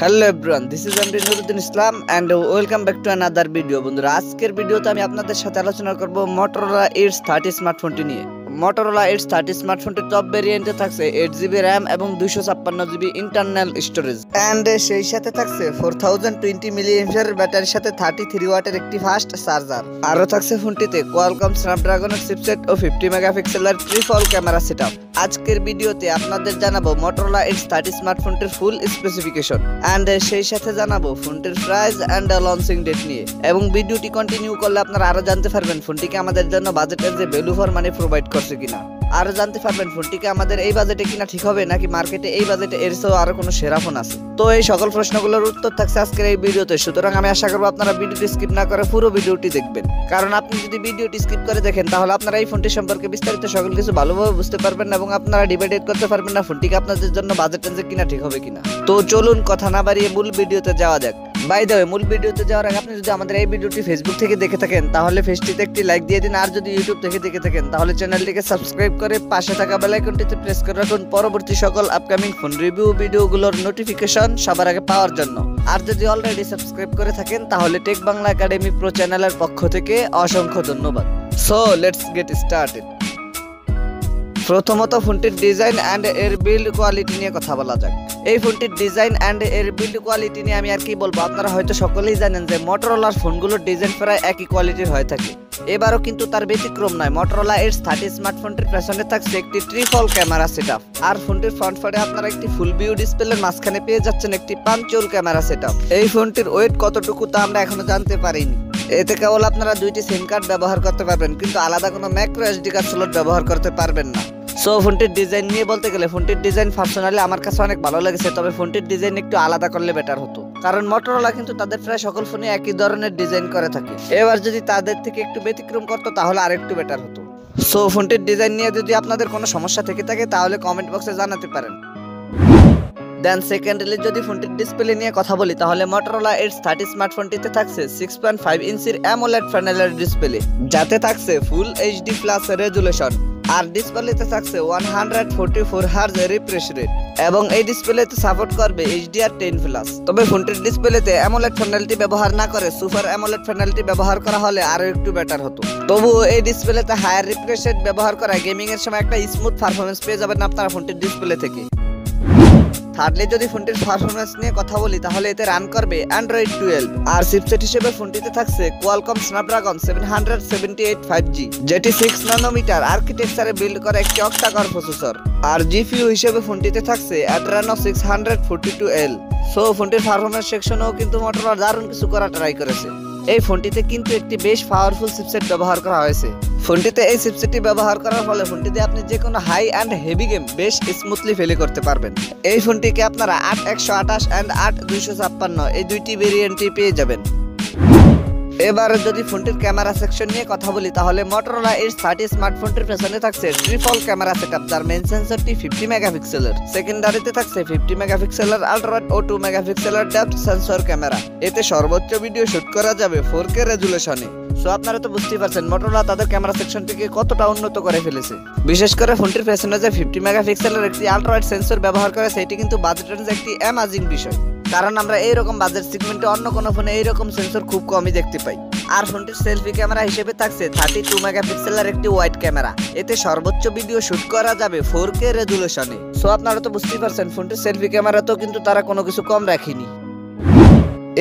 Hello everyone, this is MD Nuruddin Islam and welcome back to another video. বন্ধুরা, আজকের ভিডিওতে আমি আপনাদের সাথে আলোচনা করব Motorola Edge 30 স্মার্টফোনটি নিয়ে। Motorola Edge 30 স্মার্টফোনটির টপ ভেরিয়েন্টে থাকছে 8GB RAM এবং 256GB ইন্টারনাল স্টোরেজ এন্ড সেই সাথে থাকছে 4020 mAh ব্যাটারির সাথে 33 ওয়াটের একটি ফাস্ট চার্জার। আরও থাকছে ফোনটিতে কোয়ালকম স্ন্যাপড্রাগনের চিপসেট ও 50 মেগাপিক্সেলের ট্রিপল ক্যামেরা সেটআপ। আজকের ভিডিওতে আপনাদের জানাবো Motorola Edge 30 স্মার্টফোনটির ফুল স্পেসিফিকেশন এন্ড সেই সাথে জানাবো ফোনটির প্রাইস এন্ড লঞ্চিং ডেট নিয়ে। এবং ভিডিওটি কন্টিনিউ করলে আপনারা আরো জানতে পারবেন ফোনটিকে আমাদের জন্য বাজেটের যে ভ্যালু ফর মানি প্রোভাইড করছে কিনা। আরো জানতে পারবেন ফোনটিকে আমাদের এই বাজেটে কিনা ঠিক হবে নাকি মার্কেটে এই বাজেটে এর চেয়েও আরো কোনো সেরা ফোন আছে। তো এই সকল প্রশ্নগুলোর উত্তর থাকছে আজকের এই ভিডিওতে। সুতরাং আমি আশা করবো আপনারা ভিডিওটি স্কিপ না করে পুরো ভিডিওটি দেখবেন, কারণ আপনি যদি ভিডিওটি স্কিপ করে দেখেন তাহলে আপনারা এই ফোনটি সম্পর্কে বিস্তারিত সকল কিছু ভালোভাবে বুঝতে পারবেন এবং আপনারা ডিবেট করতে পারবেন না ফোনটিকে আপনাদের জন্য বাজেট রেঞ্জে কিনা ঠিক হবে কিনা। তো চলুন কথা না বাড়িয়ে মূল ভিডিওতে যাওয়া যাক। বাই দ্য ওয়ে, মূল ভিডিওতে যাওয়ার আগে আপনি যদি আমাদের এই ভিডিওটি ফেসবুক থেকে দেখে থাকেন তাহলে পেজটিতে একটি লাইক দিয়ে দিন, আর যদি ইউটিউব থেকে দেখে থাকেন তাহলে চ্যানেলটিকে সাবস্ক্রাইব করে পাশে থাকা বেল আইকনটিতে প্রেস করে রাখুন পরবর্তী সকল আপকামিং ফোন রিভিউ ভিডিওগুলোর নোটিফিকেশন সবার আগে পাওয়ার জন্য। আর যদি অলরেডি সাবস্ক্রাইব করে থাকেন তাহলে টেক বাংলা একাডেমি প্রো চ্যানেলের পক্ষ থেকে অসংখ্য ধন্যবাদ। So let's get started. প্রথমত ফোনটির ডিজাইন অ্যান্ড এর বিল্ড কোয়ালিটি নিয়ে কথা বলা যাক। এই ফোনটির ডিজাইন অ্যান্ড এর বিল্ড কোয়ালিটি নিয়ে আমি আর কি বলবো, আপনারা হয়তো সকলেই জানেন যে Motorolaর ফোনগুলোর ডিজাইন প্রায় একই কোয়ালিটির হয়ে থাকে। এবারও কিন্তু তার ব্যতিক্রম নয়। Motorola Edge 30 স্মার্টফোনটির পেছনে থাকছে একটি ট্রিপল ক্যামেরা সেটআপ, আর ফোনটির ফ্রন্ট ফেডে আপনারা একটি ফুল ভিউ ডিসপ্লের মাঝখানে পেয়ে যাচ্ছেন একটি পাঞ্চুয়াল ক্যামেরা সেটআপ। এই ফোনটির ওয়েট কতটুকু তা আমরা এখনো জানতে পারিনি। এতে কেবল আপনারা দুইটি সিম কার্ড ব্যবহার করতে পারবেন, কিন্তু আলাদা কোনো ম্যাক্রো এসডি কার্ড স্লট ব্যবহার করতে পারবেন না। সো ফোনটির ডিজাইন নিয়ে বলতে গেলে ফোনটির ডিজাইন পার্সোনালি আমার কাছে অনেক ভালো লেগেছে, তবে ফোনটির ডিজাইন একটু আলাদা করলে বেটার হতো, কারণ Motorola কিন্তু তাদের প্রায় সকল ফোনে একই ধরনের ডিজাইন করে থাকে। এবার যদি তাদের থেকে একটু ব্যতিক্রম করতো তাহলে আরেকটু বেটার হতো। সো ফোনটির ডিজাইন নিয়ে যদি আপনাদের কোনো সমস্যা থেকে থাকে তাহলে কমেন্ট বক্সে জানাতে পারেন। দেন সেকেন্ডলি যদি ফোনটির ডিসপ্লে নিয়ে কথা বলি তাহলে Motorola Edge 30 স্মার্টফোনটিতে থাকছে 6.5 ইঞ্চির AMOLED প্যানেলের ডিসপ্লে, যাতে থাকছে ফুল HD প্লাস রেজুলেশন, আর ডিসপ্লেতে থাকছে 144 হার্জ রিফ্রেশ রেট এবং এই ডিসপ্লেতে সাপোর্ট করবে HDR10+। তবে ফোনটির ডিসপ্লেতে AMOLED প্যানেলটি ব্যবহার না করে সুপার AMOLED প্যানেলটি ব্যবহার করা হলে আরো একটু বেটার হতো। তবুও এই ডিসপ্লেতে হায়ার রিফ্রেশ রেট ব্যবহার করা গেমিং এর সময় একটা স্মুথ পারফরম্যান্স পেয়ে যাবেন আপনারা ফোনটির ডিসপ্লে থেকে। থার্ডলি যদি ফোনটির পারফরম্যান্স নিয়ে কথা বলি তাহলে এতে রান করবে Android 12, আর চিপসেট হিসেবে ফোনটিতে থাকছে কোয়ালকম স্ন্যাপড্রাগন 778 5G, যেটি 6 ন্যানোমিটার আর্কিটেকচারে বিল্ড করা একটি অক্টা-কোর প্রসেসর, আর জিপিইউ হিসেবে ফোনটিতে থাকছে Adreno 642L। সো ফোনটির পারফরম্যান্স সেকশনেও কিন্তু Motorola দারুণ কিছু করা ট্রাই করেছে। এই ফোনটিতে কিন্তু একটি বেশ পাওয়ারফুল চিপসেট ব্যবহার করা হয়েছে। ফোনটিতে এই চিপসেটটি ব্যবহার করার ফলে ফোনটিতে আপনি যে কোনো হাই অ্যান্ড হেভি গেম বেশ স্মুথলি প্লে করতে পারবেন। এই ফোনটিকে আপনারা 8128 অ্যান্ড 8256 এই দুইটি ভেরিয়েন্টই পেয়ে যাবেন। এবারে যদি ফোনটির ক্যামেরা সেকশন নিয়ে কথা বলি তাহলে Motorola Edge 30 স্মার্টফোনটির পেছনে থাকছে ট্রিপল ক্যামেরা সেটআপ, যার মেইন সেন্সরটি 50 মেগাপিক্সেলের, সেকেন্ডারিতে থাকছে 50 মেগাপিক্সেলের আল্ট্রাওয়াইড ও 2 মেগাপিক্সেলের ডেপথ সেন্সর ক্যামেরা। এতে সর্বোচ্চ ভিডিও শুট করা যাবে 4K রেজুলেশনে। সো আপনারা তো বুঝতেই পারছেন Motorola তাদের ক্যামেরা সেকশনটিকে কতটা উন্নত করে ফেলেছে। বিশেষ করে ফোনটির পেছনে যে 50 মেগাপিক্সেলের একটি আল্ট্রাওয়াইড সেন্সর ব্যবহার করে সেটি কিন্তু বাজেট রেঞ্জে একটি অ্যামাজিং বিষয়, কারণ আমরা এইরকম বাজেট সেগমেন্টে অন্য কোনো ফোনে এইরকম সেন্সর খুব কমই দেখতে পাই। আর ফোনটির সেলফি ক্যামেরা হিসেবে থাকছে 32 মেগাপিক্সেলের একটি ওয়াইড ক্যামেরা। এতে সর্বোচ্চ ভিডিও শুট করা যাবে 4K রেজুলেশনে। সো আপনারা তো বুঝতেই পারছেন ফোনটির সেলফি ক্যামেরাতেও কিন্তু তারা কোনো কিছু কম রাখেনি।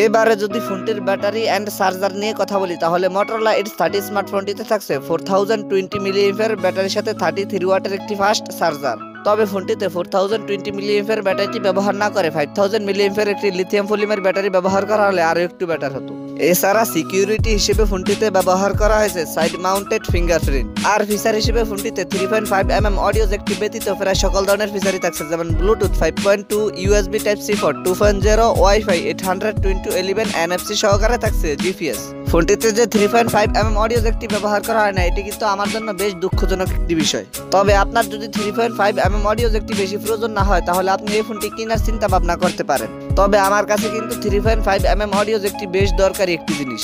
এবারে যদি ফোনটির ব্যাটারি অ্যান্ড চার্জার নিয়ে কথা বলি তাহলে Motorola Edge 30 স্মার্টফোনটিতে থাকছে 4020 mAh ব্যাটারির সাথে 33 ওয়াটের একটি ফাস্ট চার্জার। তবে ফোনটিতে 4020 mAh ব্যাটারিটি ব্যবহার না করে 5000 mAh একটি লিথিয়াম পলিমার ব্যাটারি ব্যবহার করা হলে আরো একটু বেটার হতো। এছাড়া সিকিউরিটি হিসেবে ফোনটিতে ব্যবহার করা হয়েছে সাইড মাউন্টেড ফিঙ্গারপ্রিন্ট, আর ফিচার হিসেবে ফোনটিতে 3.5mm অডিও জ্যাক ব্যতীত প্রায় সকল ধরনের ফিচারই থাকছে, যেমন Bluetooth 5.2, USB Type-C port 2.0, Wi-Fi 802.11, NFC সহকারে থাকছে GPS। ফোনটিতে যে 3.5mm অডিও জ্যাকটি ব্যবহার করা হয় না এটি কিন্তু আমার জন্য বেশ দুঃখজনক একটি বিষয়। তবে আপনার যদি 3.5mm অডিও জ্যাকটি বেশি প্রয়োজন না হয় তাহলে আপনি এই ফোনটি কেনার চিন্তা ভাবনা করতে পারেন। তবে আমার কাছে কিন্তু 3.5mm অডিও জ্যাকটি বেশ দরকারি একটি জিনিস।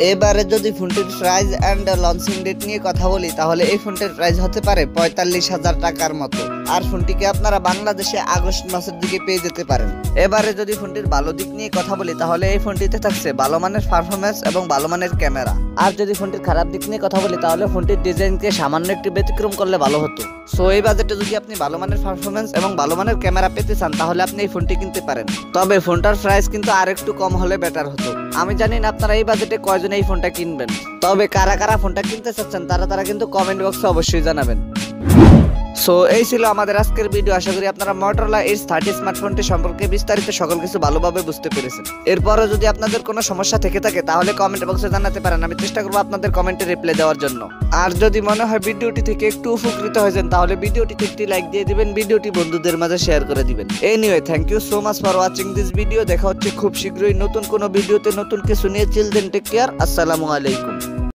এবারে যদি ফোনটির প্রাইস এন্ড লঞ্চিং ডেট নিয়ে কথা বলি তাহলে এই ফোনটির প্রাইস হতে পারে 45,000 টাকার মতো। আর ফোনটিকে আপনারা বাংলাদেশে আগস্ট মাসের দিকে পেয়ে যেতে পারেন। এবারে যদি ফোনটির ভালো দিক নিয়ে কথা বলি তাহলে এই ফোনটিতে থাকছে ভালো মানের পারফরমেন্স এবং ভালো মানের ক্যামেরা। আর যদি ফোনটির খারাপ দিক নিয়ে কথা বলি তাহলে ফোনটির ডিজাইনকে সামান্য একটু ব্যতিক্রম করলে ভালো হতো। সো এই বাজেটে যদি আপনি ভালো মানের পারফরমেন্স এবং ভালো মানের ক্যামেরা পেতে চান তাহলে আপনি এই ফোনটি কিনতে পারেন। তবে ফোনটার প্রাইস কিন্তু আর একটু কম হলে বেটার হতো। আমি জানি না আপনারা এই বাজেটে কয়জন এই ফোনটা কিনবেন, তবে কারা কারা ফোনটা কিনতে চাচ্ছেন তারা কিন্তু কমেন্ট বক্সে অবশ্যই জানাবেন। সো এই ছিল আমাদের আজকের ভিডিও। আশা করি আপনারা Motorola Edge 30 স্মার্টফোনটি সম্পর্কে বিস্তারিত সকল কিছু ভালোভাবে বুঝতে পেরেছেন। এরপরও যদি আপনাদের কোনো সমস্যা থেকে থাকে তাহলে কমেন্ট বক্সে জানাতে পারেন, আমি চেষ্টা করবো আপনাদের কমেন্টে রিপ্লাই দেওয়ার জন্য। আর যদি মনে হয় ভিডিওটি থেকে একটু উপকৃত হয়েছেন তাহলে ভিডিওটিতে একটি লাইক দিয়ে দিবেন, ভিডিওটি বন্ধুদের মাঝে শেয়ার করে দিবেন। Anyway, thank you so much for watching this video. দেখা হচ্ছে খুব শীঘ্রই নতুন কোনো ভিডিওতে নতুন কিছু নিয়ে। চিল দেন, টেক কেয়ার, আসসালামু আলাইকুম।